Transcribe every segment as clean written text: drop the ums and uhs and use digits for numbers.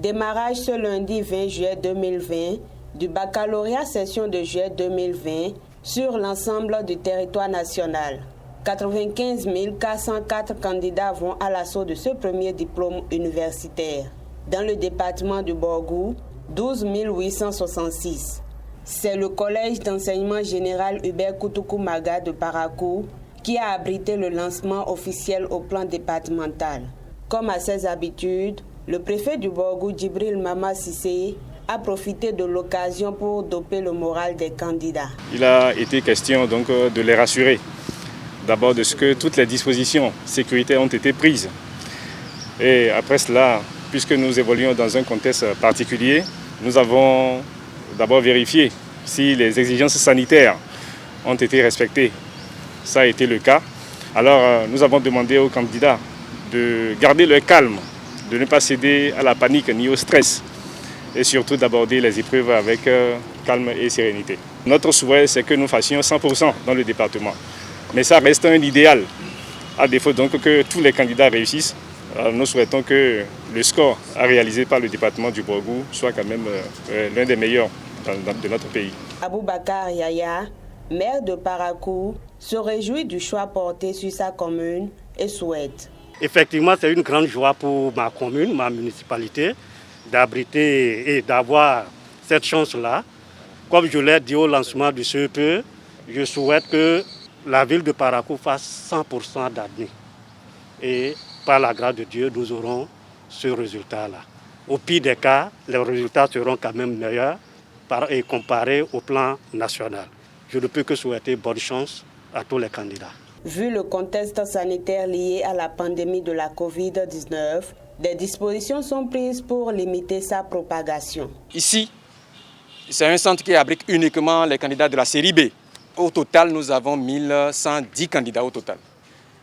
Démarrage ce lundi 20 juillet 2020 du baccalauréat session de juillet 2020 sur l'ensemble du territoire national. 95 404 candidats vont à l'assaut de ce premier diplôme universitaire. Dans le département du Borgou, 12 866. C'est le collège d'enseignement général Hubert Koutoukou Maga de Parakou qui a abrité le lancement officiel au plan départemental. Comme à ses habitudes, le préfet du Borgou, Djibril Mama Sissé, a profité de l'occasion pour doper le moral des candidats. Il a été question donc de les rassurer. D'abord de ce que toutes les dispositions sécuritaires ont été prises. Et après cela, puisque nous évoluons dans un contexte particulier, nous avons d'abord vérifié si les exigences sanitaires ont été respectées. Ça a été le cas. Alors nous avons demandé aux candidats de garder leur calme, de ne pas céder à la panique ni au stress et surtout d'aborder les épreuves avec calme et sérénité. Notre souhait, c'est que nous fassions 100% dans le département. Mais ça reste un idéal. À défaut donc que tous les candidats réussissent, nous souhaitons que le score à réaliser par le département du Borgou soit quand même l'un des meilleurs de notre pays. Aboubakar Yaya, maire de Parakou, se réjouit du choix porté sur sa commune et souhaite. Effectivement, c'est une grande joie pour ma commune, ma municipalité, d'abriter et d'avoir cette chance-là. Comme je l'ai dit au lancement du CEP, je souhaite que la ville de Parakou fasse 100% d'admis. Et par la grâce de Dieu, nous aurons ce résultat-là. Au pire des cas, les résultats seront quand même meilleurs et comparés au plan national. Je ne peux que souhaiter bonne chance à tous les candidats. Vu le contexte sanitaire lié à la pandémie de la Covid-19, des dispositions sont prises pour limiter sa propagation. Ici, c'est un centre qui abrite uniquement les candidats de la série B. Au total, nous avons 1110 candidats au total,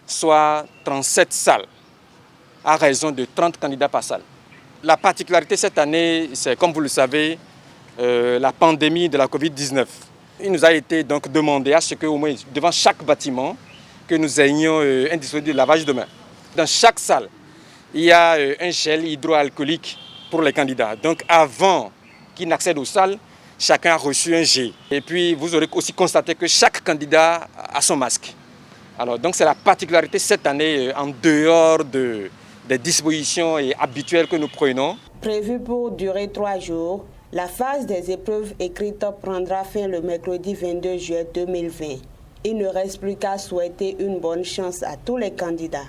soit 37 salles, à raison de 30 candidats par salle. La particularité cette année, c'est comme vous le savez, la pandémie de la Covid-19. Il nous a été donc demandé à ce qu'au moins devant chaque bâtiment, que nous ayons un dispositif de lavage de mains. Dans chaque salle, il y a un gel hydroalcoolique pour les candidats. Donc avant qu'ils n'accèdent aux salles, chacun a reçu un jet. Et puis vous aurez aussi constaté que chaque candidat a son masque. Alors donc c'est la particularité cette année en dehors des dispositions habituelles que nous prenons. Prévue pour durer 3 jours, la phase des épreuves écrites prendra fin le mercredi 22 juillet 2020. Il ne reste plus qu'à souhaiter une bonne chance à tous les candidats.